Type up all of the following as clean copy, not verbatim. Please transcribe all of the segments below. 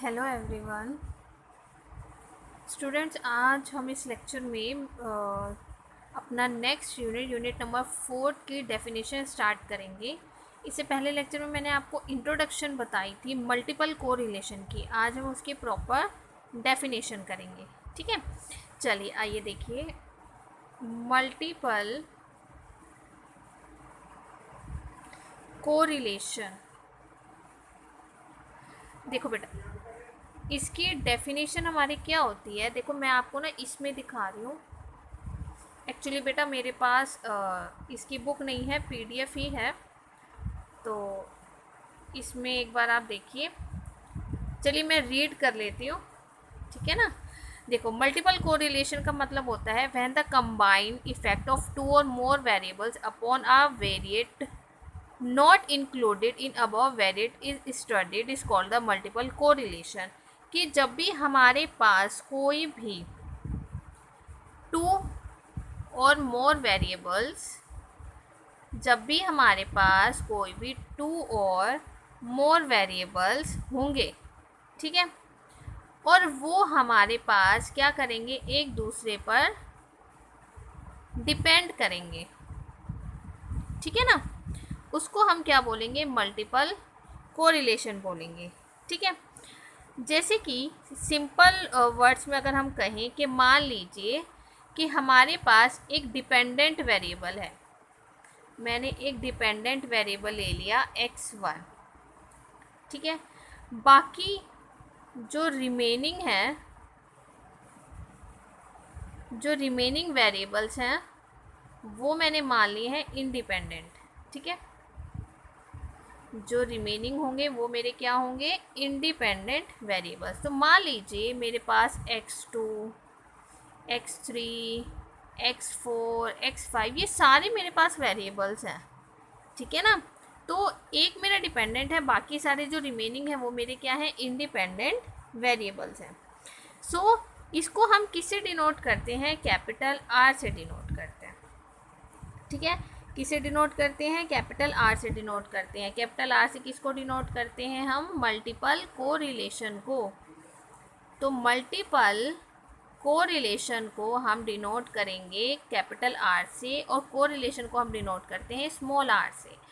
Hello everyone students, आज हम इस लेक्चर में अपना नेक्स्ट यूनिट नंबर 4 की डेफिनेशन स्टार्ट करेंगे। इससे पहले लेक्चर में मैंने आपको इंट्रोडक्शन बताई थी मल्टीपल कोरिलेशन की। आज हम उसकी प्रॉपर डेफिनेशन करेंगे। ठीक है, चलिए आइए देखिए। मल्टीपल कोरिलेशन, देखो बेटा, इसकी डेफिनेशन हमारी क्या होती है। देखो मैं आपको ना इसमें दिखा रही हूँ। एक्चुअली बेटा मेरे पास इसकी बुक नहीं है, पीडीएफ ही है, तो इसमें एक बार आप देखिए। चलिए मैं रीड कर लेती हूँ, ठीक है ना। देखो, मल्टीपल कोरिलेशन का मतलब होता है when the combined effect of two or more variables upon a variate not included in above variate is studied is called the multiple correlation. कि जब भी हमारे पास कोई भी टू और मोर वेरिएबल्स, जब भी हमारे पास कोई भी टू और मोर वेरिएबल्स होंगे, ठीक है, और वो हमारे पास क्या करेंगे, एक दूसरे पर डिपेंड करेंगे, ठीक है ना, उसको हम क्या बोलेंगे, मल्टीपल कोरिलेशन बोलेंगे। ठीक है, जैसे कि सिंपल वर्ड्स में अगर हम कहें कि मान लीजिए कि हमारे पास एक डिपेंडेंट वेरिएबल है। मैंने एक डिपेंडेंट वेरिएबल ले लिया x1, ठीक है। बाकी जो रिमेनिंग वेरिएबल्स हैं वो मैंने मान लिए हैं इंडिपेंडेंट, ठीक है। जो रिमेनिंग होंगे वो मेरे क्या होंगे, इंडिपेंडेंट वेरिएबल्स। तो मान लीजिए मेरे पास x2, x3, x4, x5 ये सारे मेरे पास वेरिएबल्स हैं, ठीक है ना। तो एक मेरा डिपेंडेंट है, बाकी सारे जो रिमेनिंग है वो मेरे क्या है, इंडिपेंडेंट वेरिएबल्स हैं। सो इसको हम किससे डिनोट करते हैं, कैपिटल आर से डिनोट करते हैं, ठीक है। किसे डिनोट करते हैं, कैपिटल आर से डिनोट करते हैं। कैपिटल आर से किसको डिनोट करते हैं हम, मल्टीपल कोरिलेशन को। तो मल्टीपल कोरिलेशन को हम डिनोट करेंगे कैपिटल आर से, और कोरिलेशन को हम डिनोट करते हैं स्मॉल आर से।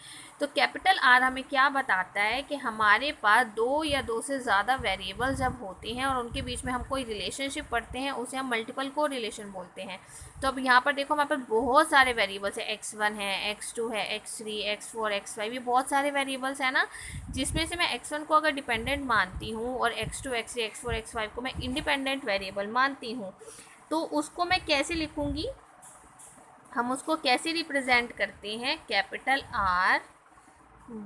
तो कैपिटल आर हमें क्या बताता है कि हमारे पास दो या दो से ज़्यादा वेरिएबल जब होते हैं और उनके बीच में हम कोई रिलेशनशिप पढ़ते हैं, उसे हम मल्टीपल कोरिलेशन बोलते हैं। तो अब यहाँ पर देखो हमारे पास बहुत सारे वेरिएबल्स है, x1 है, x2 है, x3, x4, x5, ये बहुत सारे वेरिएबल्स हैं ना, जिसमें से मैं x1 को अगर डिपेंडेंट मानती हूँ और x2, x3, x4, x5 को मैं इंडिपेंडेंट वेरिएबल मानती हूँ, तो उसको मैं कैसे लिखूँगी, हम उसको कैसे रिप्रेजेंट करते हैं, कैपिटल R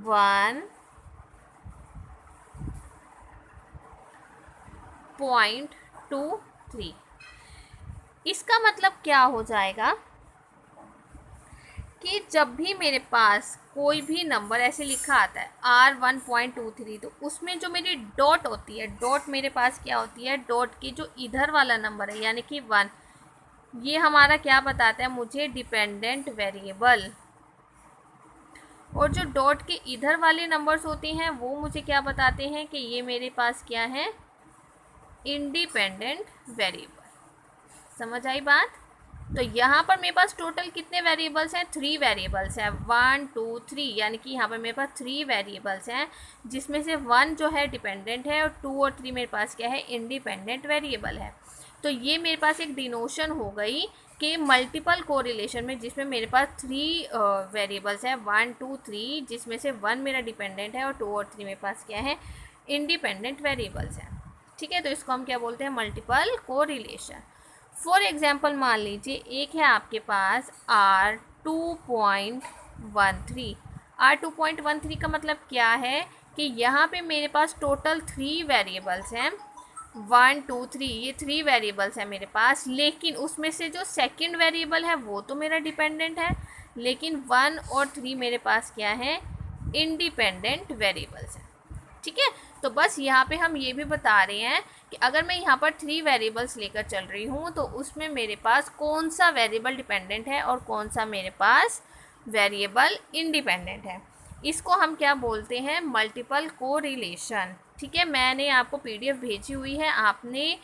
1.23। इसका मतलब क्या हो जाएगा कि जब भी मेरे पास कोई भी नंबर ऐसे लिखा आता है R1.23, तो उसमें जो मेरी डॉट होती है, डॉट मेरे पास क्या होती है, डॉट की जो इधर वाला नंबर है यानी कि 1, ये हमारा क्या बताता है मुझे, डिपेंडेंट वेरिएबल। और जो डॉट के इधर वाले नंबर्स होते हैं वो मुझे क्या बताते हैं कि ये मेरे पास क्या है, इंडिपेंडेंट वेरिएबल। समझ आई बात। तो यहाँ पर मेरे पास टोटल कितने वेरिएबल्स हैं, 3 वेरिएबल्स हैं, 1 2 3, यानी कि यहाँ पर मेरे पास 3 वेरिएबल्स हैं, जिसमें से 1 जो है डिपेंडेंट है और 2 और 3 मेरे पास क्या है, इंडिपेंडेंट वेरिएबल है। तो ये मेरे पास एक डिनोशन हो गई कि मल्टीपल कोरिलेशन में, जिसमें मेरे पास 3 वेरिएबल्स हैं 1 2 3, जिसमें से 1 मेरा डिपेंडेंट है और 2 और 3 मेरे पास क्या है, इंडिपेंडेंट वेरिएबल्स हैं, ठीक है। तो इसको हम क्या बोलते हैं, मल्टीपल कोरिलेशन। फॉर एग्जाम्पल मान लीजिए एक है आपके पास R2.13। R2.13 का मतलब क्या है कि यहाँ पे मेरे पास टोटल 3 वेरिएबल्स हैं, 1 2 3, ये 3 वेरिएबल्स हैं मेरे पास, लेकिन उसमें से जो सेकंड वेरिएबल है वो तो मेरा डिपेंडेंट है, लेकिन 1 और 3 मेरे पास क्या है, इंडिपेंडेंट वेरिएबल्स हैं, ठीक है। तो बस यहाँ पे हम ये भी बता रहे हैं कि अगर मैं यहाँ पर 3 वेरिएबल्स लेकर चल रही हूँ तो उसमें मेरे पास कौन सा वेरिएबल डिपेंडेंट है और कौन सा मेरे पास वेरिएबल इंडिपेंडेंट है। इसको हम क्या बोलते हैं, मल्टीपल कोरिलेशन, ठीक है, मैंने आपको पीडीएफ भेजी हुई है, आपने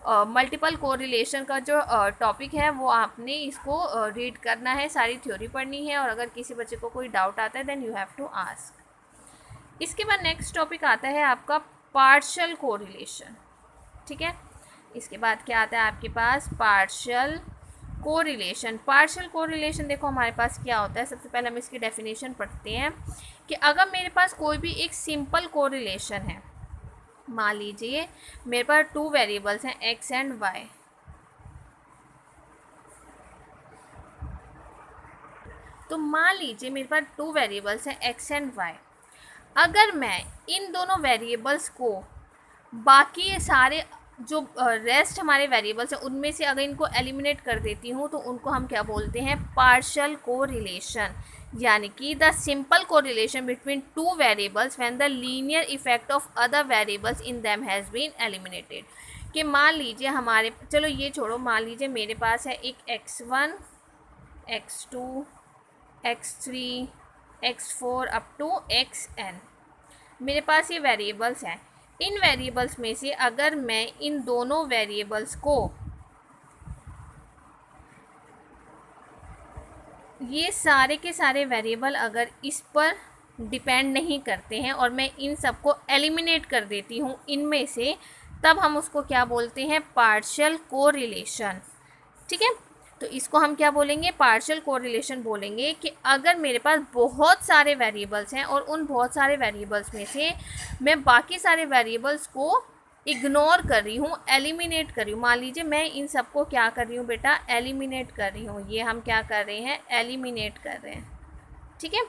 मल्टीपल कोरिलेशन का जो टॉपिक है वो आपने इसको रीड करना है, सारी थ्योरी पढ़नी है, और अगर किसी बच्चे को कोई डाउट आता है then you have to ask. इसके बाद नेक्स्ट टॉपिक आता है आपका पार्शियल कोरिलेशन। ठीक है, इसके बाद क्या आता है आपके पास, पार्शियल कोरिलेशन। पार्शियल कोरिलेशन देखो हमारे पास क्या होता है, सबसे पहले हम इसकी डेफिनेशन पढ़ते हैं कि अगर मेरे पास कोई भी एक सिंपल कोरिलेशन है, मान लीजिए मेरे पास 2 वेरिएबल्स हैं x एंड y, तो मान लीजिए मेरे पास 2 वेरिएबल्स हैं x एंड y। अगर मैं इन दोनों वेरिएबल्स को बाकी सारे जो रेस्ट हमारे वेरिएबल्स हैं उनमें से अगर इनको एलिमिनेट कर देती हूँ तो उनको हम क्या बोलते हैं, पार्शियल कोरिलेशन। यानी कि the simple correlation between 2 variables when the linear effect of other variables in them has been eliminated. कि मान लीजिए हमारे, चलो ये छोड़ो, मान लीजिए मेरे पास है एक x1 x2 x3 x4 up to xn, मेरे पास ये वेरिएबल्स हैं। इन वेरिएबल्स में से अगर मैं इन दोनों वेरिएबल्स को, ये सारे के सारे वेरिएबल अगर इस पर डिपेंड नहीं करते हैं और मैं इन सबको एलिमिनेट कर देती हूँ इनमें से, तब हम उसको क्या बोलते हैं, पार्शियल कोरिलेशन। ठीक है, तो इसको हम क्या बोलेंगे, पार्शियल कोरिलेशन बोलेंगे। कि अगर मेरे पास बहुत सारे वेरिएबल्स हैं और उन बहुत सारे वेरिएबल्स में से मैं बाकी सारे वेरिएबल्स को इग्नोर कर रही हूँ, एलिमिनेट कर रही हूँ। मान लीजिए मैं इन सबको क्या कर रही हूँ बेटा, एलिमिनेट कर रही हूँ। ये हम क्या कर रहे हैं, एलिमिनेट कर रहे हैं। ठीक है,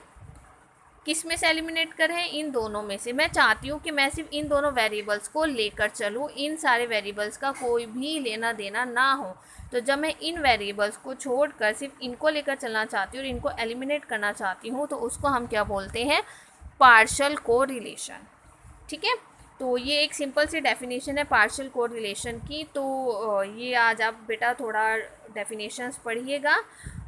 किस में से एलिमिनेट कर रहे हैं, इन दोनों में से। मैं चाहती हूँ कि मैं सिर्फ इन दोनों वेरिएबल्स को लेकर चलूँ, इन सारे वेरिएबल्स का कोई भी लेना देना ना हो। तो जब मैं इन वेरिएबल्स को छोड़कर सिर्फ इनको लेकर चलना चाहती हूँ और इनको एलिमिनेट करना चाहती हूँ, तो उसको हम क्या बोलते हैं, पार्शियल कोरिलेशन। ठीक है, तो ये एक सिंपल सी डेफिनेशन है पार्शियल कोरिलेशन की। तो ये आज आप बेटा थोड़ा डेफिनेशंस पढ़िएगा।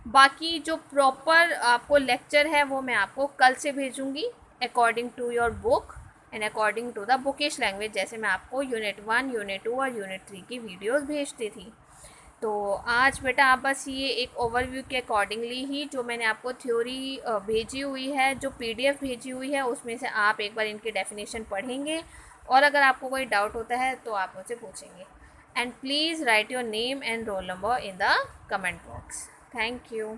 बाकी जो प्रॉपर आपको लेक्चर है वो मैं आपको कल से भेजूँगी according to your book and according to the bookish language, जैसे मैं आपको यूनिट 1, यूनिट 2 और यूनिट 3 की वीडियोस भेजती थी। तो आज बेटा आप बस ये एक ओवरव्यू के अकॉर्डिंगली ही जो मैंने आपको थ्योरी भेजी हुई है, जो पीडीएफ भेजी हुई है, उसमें से आप एक बार इनकी डेफिनेशन पढ़ेंगे और अगर आपको कोई डाउट होता है तो आप मुझसे पूछेंगे। And please write your name and roll number in the comment box. Thank you.